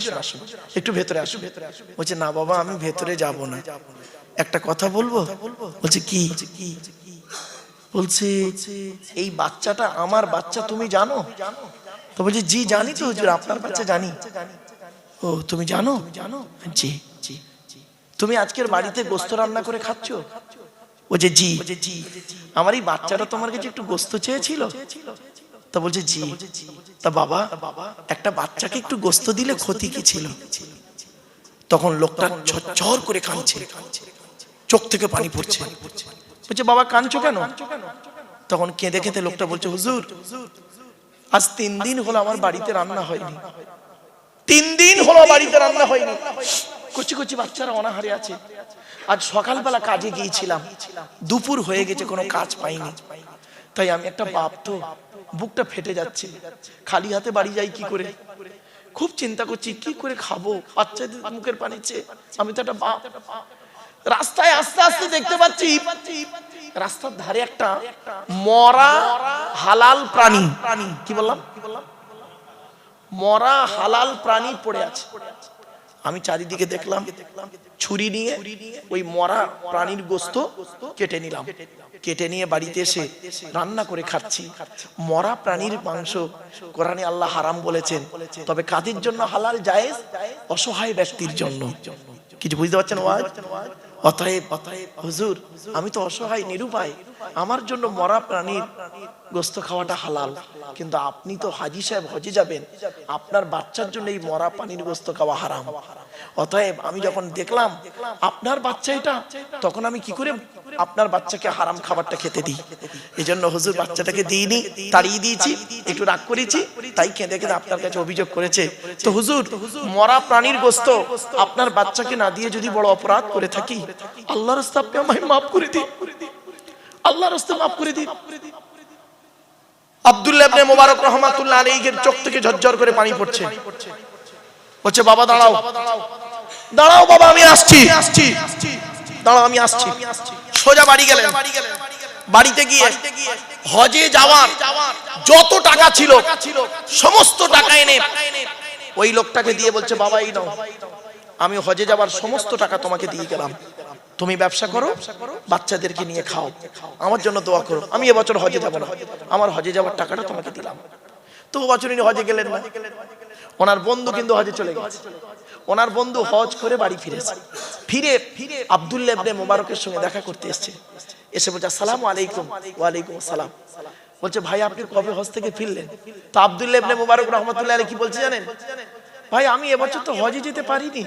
একটু ভেতরে আসুন। বলছে, না বাবা আমি ভেতরে যাব না, একটা কথা বলবো। বলছে কি? বলছে, এই বাচ্চাটা আমার বাচ্চা, তুমি জানো? তো বলছে, জি জানি তো হুজুর, আপনার বাচ্চা জানি। ও তুমি জানো? জি। তুমি আজকের বাড়িতে গোস্ত রান্না করে খাচ্ছো? বলছে জি। আমার এই বাচ্চাটা তোমার কাছে একটু গোস্ত চেয়েছিল। তা বলছে জি। তা বাবা, একটা বাচ্চাকে একটু গোস্ত দিলে ক্ষতি কি ছিল? তখন লোকটা ঝরঝর করে কাঁদছে, চোখ থেকে পানি পড়ছে। বলছে, বাবা কাঁদছো কেন? তখন কেঁদে কেঁদে লোকটা বলছে, হুজুর আজ 3 দিন হলো আমার বাড়িতে রান্না হয়নি। 3 দিন হলো বাড়িতে রান্না হয়নি। কচি কচি বাচ্চারা অনাহারে আছে। আজ সকালবেলা কাজে গিয়েছিলাম, দুপুর হয়ে গেছে, কোনো কাজ পাইনি। তাই আমি একটা বাপ, তো বুকটা ফেটে যাচ্ছে, খালি হাতে বাড়ি যাই কি করে? খুব চিন্তা করছি কি করে খাবো, বাচ্চাদের মুখের পানি চেয়ে। আমি তো একটা বাপ। রাস্তায় আস্তে আস্তে দেখতে পাচ্ছি রাস্তার ধারে একটা মরা হালাল প্রাণী। কি বললাম? মরা হালাল প্রাণী পড়ে আছে। আমি চারিদিকে দেখলাম, ছুরি নিয়ে ওই মরা প্রাণীর গোস্ত কেটে নিলাম। কেটে নিয়ে বাড়িতে এসে রান্না করে খাচ্ছি। মরা প্রাণীর মাংস কোরআনে আল্লাহ হারাম বলেছেন, তবে কাদের জন্য হালাল জায়েজ? অসহায় ব্যক্তির জন্য। কিছু বুঝতে পারছেন ওয়াজ? অতএব হুজুর আমি তো অসহায় নিরুপায়, আমার জন্য মরা প্রাণীর গোস্ত খাওয়াটা হালাল, কিন্তু আপনি তো হাজী সাহেব হজে যাবেন, আপনার বাচ্চার জন্য এই মরা প্রাণীর গোস্ত খাওয়া হারাম। অতএব আমি যখন দেখলাম আপনার বাচ্চা এটা, তখন আমি কি করে আপনার বাচ্চাকে হারাম খাবারটা খেতে দিই? এই জন্য হুজুর বাচ্চাটাকে দিইনি, তাড়িয়ে দিয়েছি, একটু রাগ করেছি, তাই কেঁদে কেঁদে আপনার কাছে অভিযোগ করেছে। তো হুজুর মরা প্রাণীর গোস্ত আপনার বাচ্চাকে না দিয়ে যদি বড় অপরাধ করে থাকি, আল্লাহর রাস্তায় আপনি আমায় মাফ করে দিন, আল্লাহর রাস্তায় মাফ করে দিন। আব্দুল্লাহ ইবনে মুবারক রাহমাতুল্লাহ আলাইহির চোখ থেকে ঝরঝর করে পানি পড়ছে। বলছে বাবা দাঁড়াও, দাঁড়াও বাবা আমি আসছি, দাঁড়াও আমি আসছি। সোজা বাড়ি গেলেন। বাড়িতে গিয়ে হজে যাওয়ার যত টাকা ছিল সমস্ত টাকা এনে ওই লোকটাকে দিয়ে বলছে বাবা এই নাও, আমি হজে যাওয়ার সমস্ত টাকা তোমাকে দিয়ে গেলাম, তুমি ব্যবসা করো, বাচ্চাদেরকে নিয়ে খাও, আমার জন্য দোয়া করো, আমি এবছর হজে যাব না, আমার হজে যাওয়ার টাকাটা তোমাকে দিলাম। তো বছর ইনি হজে গেলেন না। ওনার বন্ধু কিন্তু হজে চলে গেছে। ওনার বন্ধু হজ করে বাড়ি ফিরেছে। ফিরে আব্দুল্লাহ ইবনে মুবারকের সঙ্গে দেখা করতে এসেছে। এসে বলছে আসসালামু আলাইকুম। ওয়ালাইকুম আসসালাম। বলছে ভাই আপনি কবে হজ থেকে ফিরলেন? তো আব্দুল্লাহ ইবনে মুবারক রাহমাতুল্লাহ আলাইহি কি বলছে জানেন? ভাই আমি এবছর তো হজে যেতে পারিনি,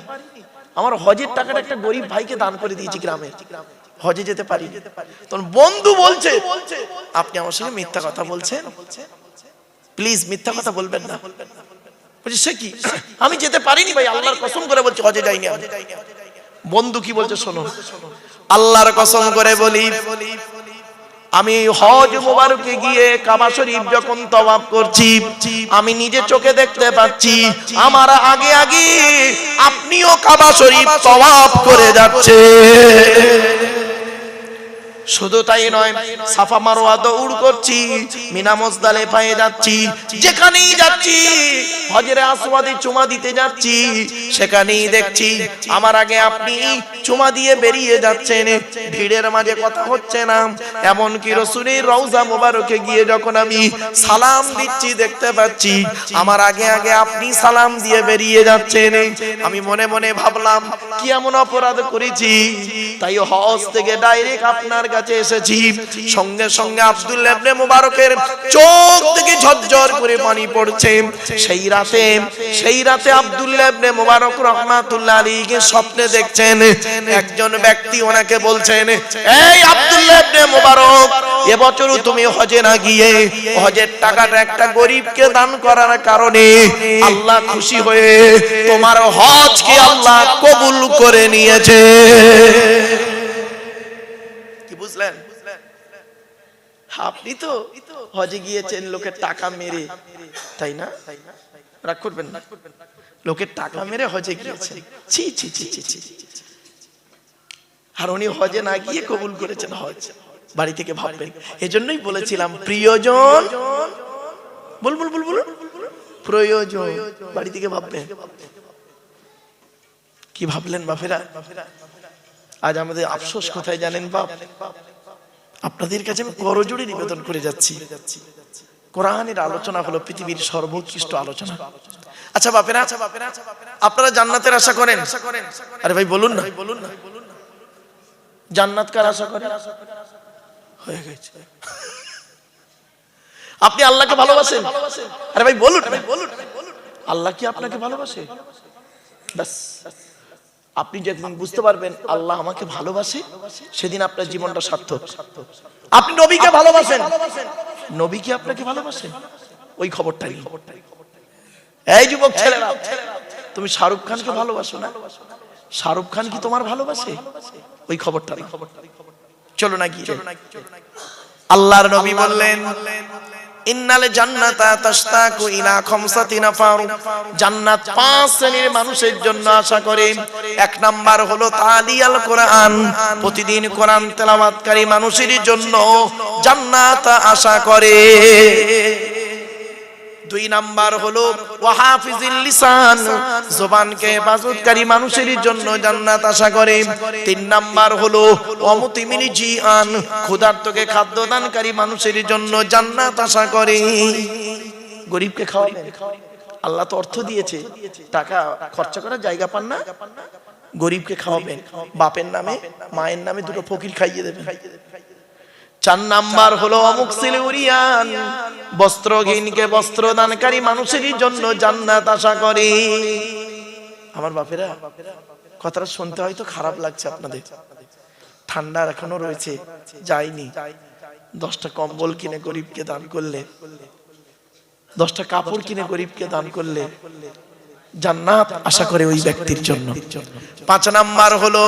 আমার হজের টাকাটা একটা গরিব ভাইকে দান করে দিয়েছি গ্রামে, হজে যেতে পারিনি। তখন বন্ধু বলছে আপনি আমার সঙ্গে মিথ্যা কথা বলছেন, প্লিজ মিথ্যা কথা বলবেন না। বলছে সে কি, আমি যেতে পারিনি ভাই, আল্লাহর কসম করে বলছি হজে যাইনি। বন্ধু কি বলছে শোনো, আল্লাহর কসম করে বলি আমি হজ মোবারকে গিয়ে কাবা শরীফ যখন তওয়াফ করছি, আমি নিজে চোখে দেখতে পাচ্ছি আমার আগে আগে আপনিও কাবা শরীফ তওয়াফ করে যাচ্ছে। শুধু তাই নয়, সাফা মারওয়া দৌড় করছি, মিনা মুজদালিফায় যাচ্ছি, যেখানেই যাচ্ছি হজরে আসওয়াদে চুমা দিতে যাচ্ছি, সেখানেই দেখছি আমার আগে আপনি চুমা দিয়ে বেরিয়ে যাচ্ছেন, ভিড়ের মাঝে কথা হচ্ছে না। এমন কি রাসূলের রওজা মোবারকে গিয়ে যখন আমি সালাম দিচ্ছি দেখতে পাচ্ছি আমার আগে আগে আপনি সালাম দিয়ে বেরিয়ে যাচ্ছেন। আমি মনে মনে ভাবলাম কি এমন অপরাধ করেছি, তাই হজ থেকে ডাইরেক্ট আপনার কাছে এসেছি। সঙ্গে সঙ্গে আব্দুল্লাহ ইবনে মুবারকের চোখ থেকে ঝরঝর করে পানি পড়ছে। সেই রাতে আব্দুল্লাহ ইবনে মুবারক রাহমাতুল্লাহ আলাইহি স্বপ্নে দেখছেন একজন ব্যক্তি ওনাকে বলছেন, এই আব্দুল্লাহ ইবনে মুবারক, এবছরও তুমি হজে না গিয়ে হজের টাকাটা একটা গরিবকে দান করার কারণে আল্লাহ খুশি হয়ে তোমার হজকে আল্লাহ কবুল করে নিয়েছে। কি বুঝলেন? আপনি তো হজে গিয়েছেন লোকের টাকা মেরে, তাই না? রাগ করবেন না, লোকের টাকা মেরে হজে গিয়েছেন, ছি ছি ছি ছি ছি। আর উনি হজে না গিয়ে কবুল করেছেন হজ। বাড়ি থেকে ভাববেন। এজন্যই বলেছিলাম প্রিয়জন, বল বল বল বল, প্রয়োজন, বাড়ি থেকে ভাববেন। কি ভাবলেন বাপেরা? আজ আমাদের আফসোস কোথায় জানেন বাপ? আপনাদের কাছে আমি করজোড়ে নিবেদন করে যাচ্ছি, কোরআনের আলোচনা হলো পৃথিবীর সর্বোৎকৃষ্ট আলোচনা। আচ্ছা বাপেরা, আপনারা জান্নাতের আশা করেন? আরে ভাই বলুন না, জান্নাত কার আশা করেন? হয়ে গেছে। আপনি আল্লাহকে ভালোবাসেন? আরে ভাই বলুন, আল্লাহ কি আপনাকে ভালোবাসে? বাস আপনি যখন বুঝতে পারবেন আল্লাহ আমাকে ভালোবাসে, সেদিন আপনার জীবনটা সার্থক। আপনি নবীকে ভালোবাসেন, নবী কি আপনাকে ভালোবাসেন? ওই খবরটা নিন। এই যুবক ছেলেরা, তুমি শাহরুখ খানকে ভালোবাসো না? শাহরুখ খান কি তোমার ভালোবাসে? ওই খবরটা নিন। চলো না গিয়ে আল্লাহর নবী বললেন, ইন্নাল জান্নাতা তাশতাকু ইলা খামসাতি নাফার, জান্নাত 5 শ্রেণীর মানুষের জন্য আশা করে। 1 নাম্বার হলো তালিয়াল কোরআন, প্রতিদিন কোরআন তেলাওয়াতকারী মানুষের জন্য জান্নাত আশা করে। 2 নাম্বার হলো ওয়াহাফিজিল লিসান, জবানকে হেফাজতকারী মানুষের জন্য জান্নাত আশা করে। 3 নাম্বার হলো ওয়ামুতিমিল জিআন, ক্ষুধার্তকে খাদ্য দানকারী মানুষের জন্য জান্নাত আশা করে। গরিবকে খাওয়াবেন, আল্লাহ তো অর্থ দিয়েছে, টাকা খরচা করার জায়গা পান না, গরিবকে খাওয়াবেন, বাপের নামে মায়ের নামে দুটো ফকির খাইয়ে দেবেন। 4 নাম্বার হলো অমুকসিলউরিয়ান, বস্ত্রহীনকে বস্ত্র দানকারী মানুষের জন্য জান্নাত আশা করে। আমার বাপেরা, কথাটা শুনতে হয়তো খারাপ লাগছে আপনাদের, ঠান্ডা এখনো রয়েছে, যায়নি। 10টা কম্বল কিনে গরিবকে দান করলে, 10টা কাপড় কিনে গরিবকে দান করলে জান্নাত আশা করে ওই ব্যক্তির জন্য। 5 নাম্বার হলো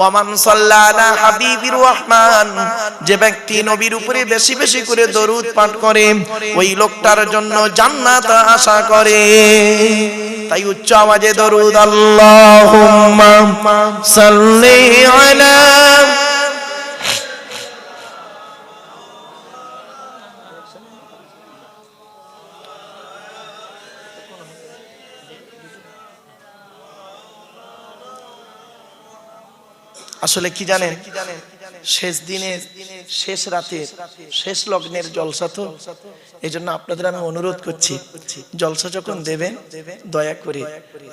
ওয়ামান সাল্লাল্লাহু হাবিবির রহমান, যে ব্যক্তি নবীর উপরে বেশি বেশি করে দরুদ পাঠ করে ওই লোকটার জন্য জান্নাত আশা করে। তাই উচ্চ আওয়াজে দরুদ আল্লাহুম্মা সাল্লি আলা। আসলে কি জানেন, শেষ দিনের শেষ রাতের শেষ লগ্নের জলসা তো, এই জন্য আপনাদের আমি অনুরোধ করছি, জলসা যখন দেবেন দয়া করে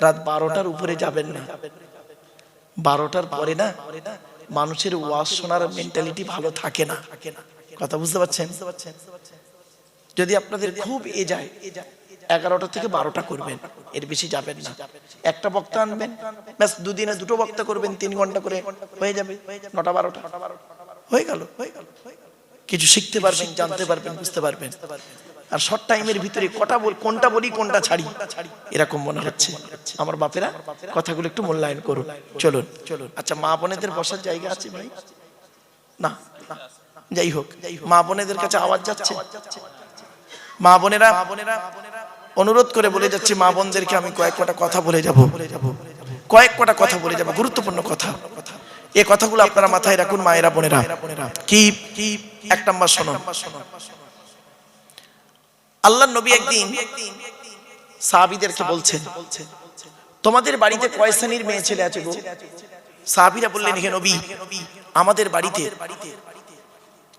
রাত 12টার উপরে যাবেন না। 12টার পরে না মানুষের ওয়াজ শোনার মেন্টালিটি ভালো থাকে না। কথা বুঝতে পারছেন? যদি আপনাদের খুব এ যায় 11টা থেকে 12টা করবেন, এর বেশি যাবেন না। একটা বক্তা আনবেন, ব্যাস দুদিনে 2টো বক্তা করবেন, 3 ঘন্টা করে হয়ে যাবে। 9টা 12টা হয়ে গেল। কিছু শিখতে পারবেন, জানতে পারবেন, বুঝতে পারবেন। আর শর্ট টাইমের ভিতরে কোনটা বলি কোনটা ছাড়ি এরকম মনে হচ্ছে। আমার বাপেরা কথাগুলো একটু মূল্যায়ন করুন। চলুন। আচ্ছা, মা বোনেদের বসার জায়গা আছে ভাই? না, যাই হোক, মা বোনেদের কাছে আওয়াজ যাচ্ছে। মা বোনেরা অনুরোধ করে বলে যাচ্ছে, মা বোনদেরকে আমি কয়েকটা কথা বলে যাব, গুরুত্বপূর্ণ কথা। এই কথাগুলো আপনারা মাথায় রাখুন মায়েরা বোনেরা। কি 1 নাম্বার শোনো, আল্লাহর নবী একদিন সাহাবীদেরকে বলছেন, তোমাদের বাড়িতে কয় শ্রেণীর মেয়ে ছেলে আছে গো? সাহাবীরা বললেন, হে নবী, আমাদের বাড়িতে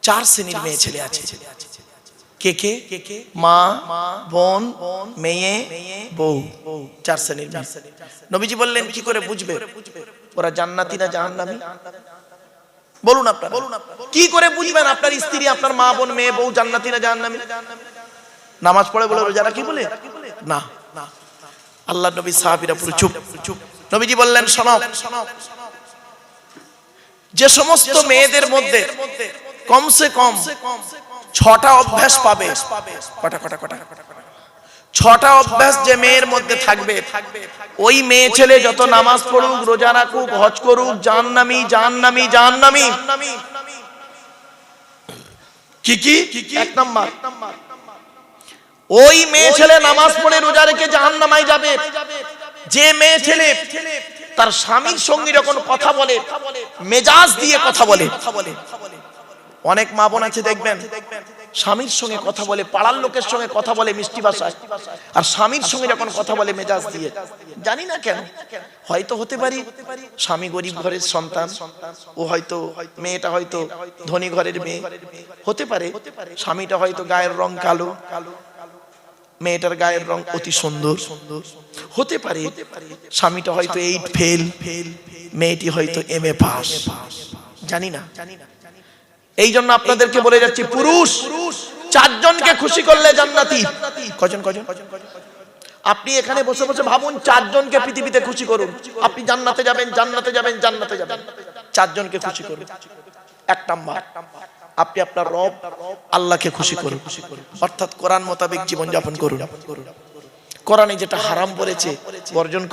4 শ্রেণীর মেয়ে ছেলে আছে। কে কে? মা, বোন, মেয়ে, বউ, 4 শ্রেণীর মেয়ে। নবীজি বললেন, কি করে বুঝবে ওরা জান্নাতি না জাহান্নামী? বলুন আপনারা, কি করে বুঝবেন আপনার স্ত্রী, আপনার মা, বোন, মেয়ে, বউ জান্নাতি না জাহান্নামী? নামাজ পড়ে বলে, রোজা রাখি বলে? না। আল্লাহর নবী সাহাবীরা পুরো চুপ। নবীজি বললেন, শোনো, যে সমস্ত মেয়েদের মধ্যে কমসে কম 6টা অভ্যাস পাবে, কটা 6টা অভ্যাস যে মেয়ের মধ্যে থাকবে, ওই মেয়ে ছেলে যত নামাজ পড়ুক, রোজা রাখুক, হজ করুক, জাহান্নামী। কি 1 নাম্বার, ওই মেয়ে ছেলে নামাজ পড়ে রোজা রেখে জাহান্নামায় যাবে যে মেয়ে ছেলে তার স্বামীর সঙ্গে যখন কথা বলে মেজাজ দিয়ে কথা বলে। অনেক মা বোন আছে দেখবেন, স্বামীর সঙ্গে কথা বলে, পাড়ার লোকের সঙ্গে কথা বলে মিষ্টি ভাষায়, আর স্বামীর সঙ্গে যখন কথা বলে মেজাজ দিয়ে। জানি না কেন, হয়তো হতে পারে স্বামী গরিব ঘরের সন্তান, ও হয়তো মেয়েটা হয়তো ধনী ঘরের মেয়ে, হতে পারে স্বামীটা হয়তো গায়ের রং কালো, মেয়েটার গায়ের রং অতি সুন্দর, হতে পারে স্বামীটা হয়তো 8 ফেল, মেয়েটি হয়তো MA পাস, জানি না। এই জন্য আপনাদেরকে বলে যাচ্ছি, পুরুষ 4 জনকে খুশি করলে জান্নাতি। কজন? আপনি এখানে বসে বসে ভাবুন, 4 জনকে পৃথিবীতে খুশি করুন, আপনি জান্নাতে যাবেন। 4 জনকে খুশি করুন। 1 নাম্বার, আপনি আপনার রব আল্লাহকে খুশি করুন, অর্থাৎ কোরআন মোতাবেক জীবন যাপন করুন। কোরআনে যেটা হারাম বলেছে বর্জন করুন।